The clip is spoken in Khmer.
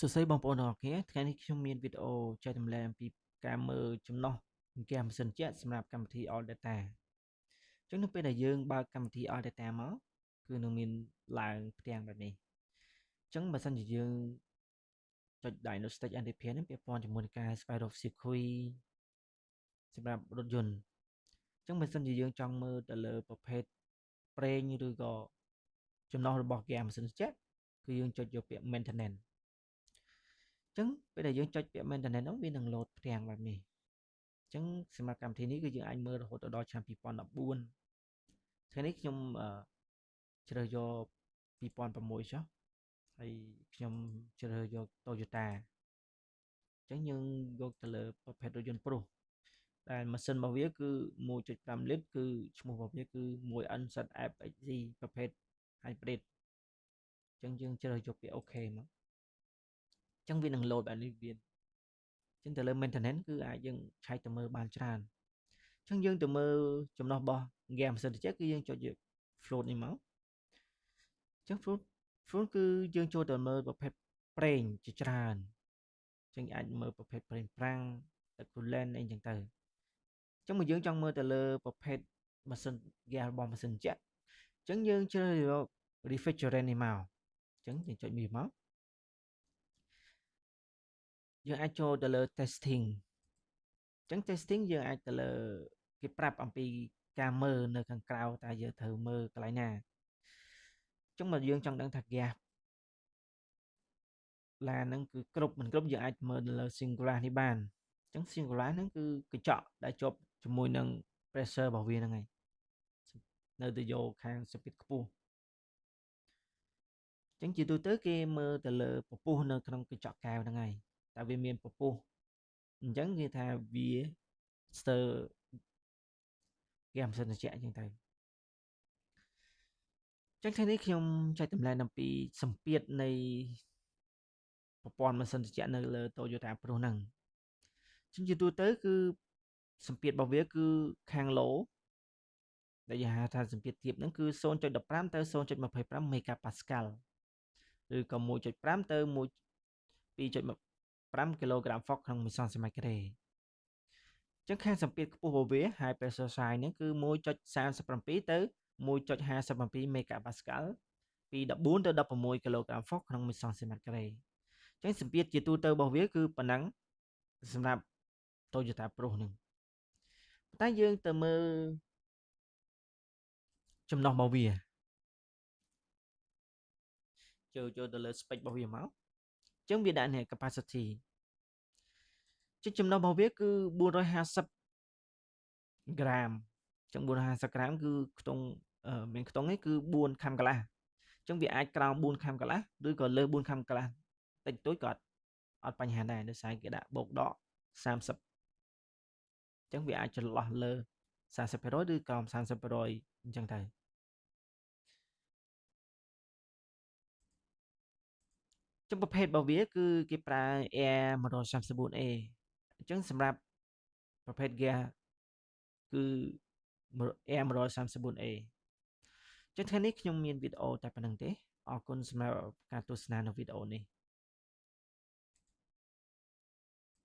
សួស្តីបងប្អូនទាំងអស់គ្នាថ្ងៃនេះខ្ញុំមានវីដេអូចែករំលែកអំពីការមើលចំណុះអង្គាសម៉ាស៊ីនជាក់សម្រាប់កម្មវិធី All Data អញ្ចឹងនៅពេលដែលយើងបើកកម្មវិធី All Data មកគឺនឹងមានឡើងផ្ទាំងបែបនេះអញ្ចឹងបើសិនជាយើងចុច Diagnostic and Repair នេះពាក់ព័ន្ធជាមួយនឹងការស្វែងរក circuit សម្រាប់រថយន្តអញ្ចឹងបើសិនជាយើងចង់មើលទៅលើប្រភេទប្រេងឬក៏ចំណុះរបស់ហ្គាម៉ាស៊ីនជាក់គឺយើងចុចយកពាក្យ Maintenance អញ្ចឹងពេលដែលយើងចុចពាក្យ maintenance ហ្នឹងវានឹងលោតផ្ទាំងបែបនេះអញ្ចឹងសម្រាប់កម្មវិធីនេះគឺយើងអាចមើលរហូតដល់ឆ្នាំ2014ថ្ងៃនេះខ្ញុំជ្រើសយក2006ចុះហើយខ្ញុំជ្រើសយក Toyota អញ្ចឹងយើងយកទៅលើប្រភេទរថយន្តព្រុសដែលម៉ាស៊ីនរបស់វាគឺ1.5 លីត្រគឺឈ្មោះរបស់វាគឺ 1NZFXZ ប្រភេទ hybrid អញ្ចឹងយើងជ្រើសយកពាក្យ OK មកអញ្ចឹងវានឹងលោតបែបនេះវាចឹងទៅលើ maintenance គឺអាចយើងឆែកទៅមើលបានច្រើនអញ្ចឹងយើងទៅមើលចំណុះរបស់ gear ម៉ាស៊ីនត្រជាក់គឺយើងចុចយក float នេះមកអញ្ចឹង float គឺយើងចូលទៅមើលប្រភេទប្រេងជាច្រើនអញ្ចឹងអាចមើលប្រភេទប្រេងប្រាំងទឹក coolant អីចឹងទៅអញ្ចឹងមកយើងចង់មើលទៅលើប្រភេទម៉ាស៊ីន gear របស់ម៉ាស៊ីនត្រជាក់អញ្ចឹងយើងជ្រើសយក refrigerant នេះមកអញ្ចឹងយើងចុចវាមកយើងអាចចូលទៅលើ testing អញ្ចឹង testing យើងអាចទៅលើគេប្រាប់អំពីការមើលនៅខាងក្រៅតើយើងត្រូវមើលកន្លែងណាអញ្ចឹងមកយើងចង់ដឹងថា gas ឡានហ្នឹងគឺគ្រប់មិនគ្រប់យើងអាចមើលនៅលើ single នេះបានអញ្ចឹង single ហ្នឹងគឺកញ្ចក់ដែលជាប់ជាមួយនឹង pressure របស់វាហ្នឹងឯងនៅទៅយកខាងសម្ពាធខ្ពស់អញ្ចឹងជាទូទៅគេមើលទៅលើពពុះនៅក្នុងកញ្ចក់កែវហ្នឹងឯងតើវាមានពពុះអញ្ចឹងគេថាវាស្ទើរគេមិនសិនត្រជាក់អញ្ចឹងទៅចឹងថ្ងៃនេះខ្ញុំចែកតម្លែងអំពីសម្ពាធនៃប្រព័ន្ធម៉ាស៊ីនត្រជាក់នៅលើ Toyota Prius ហ្នឹងចឹងជាទូទៅគឺសម្ពាធរបស់វាគឺខាង low ដែលយើងហៅថាសម្ពាធទាបហ្នឹងគឺ 0.15 ទៅ 0.25 មេហ្គាប៉ាស្កាល់ឬក៏ 1.5 ទៅ2.5 គីឡូក្រាមហ្វុកក្នុង1សង់ទីម៉ែត្រការ៉េចឹងខាងសម្ពាធខ្ពស់របស់វា high pressure side ហ្នឹងគឺ 1.37 ទៅ 1.57 មេហ្គាប៉ាស្កាល់ពី14ទៅ16គីឡូក្រាមហ្វុកក្នុង1សង់ទីម៉ែត្រការ៉េអញ្ចឹងសម្ពាធជាទូទៅរបស់វាគឺប៉ុណ្ណឹងសម្រាប់ Toyota Prius ហ្នឹងតែយើងទៅមើលចំណុះរបស់វាចូលទៅលើ spec របស់វាមកអញ្ចឹងវាដាក់នេះ capacity ចំណុះរបស់វាគឺ450ក្រាមអញ្ចឹង450ក្រាមគឺខ្ទង់មានខ្ទង់នេះគឺ4ខាំកន្លះអញ្ចឹងវាអាចក្រោម4ខាំកន្លះឬក៏លើ4ខាំកន្លះតិចតួចក៏អត់បញ្ហាដែរដោយសារគេដាក់បូកដក30អញ្ចឹងវាអាចចន្លោះលើ 30% ឬក្រោម 30% អញ្ចឹងទៅចុងប្រភេទរបស់វាគឺគេប្រើ Air 134A អញ្ចឹងសម្រាប់ប្រភេទ gear គឺ Air 134A ចឹងថ្ងៃនេះខ្ញុំមានវីដេអូតែប៉ុណ្្នឹងទេអរគុណសម្រាប់ការទស្សនានៅវីដេអូនេះ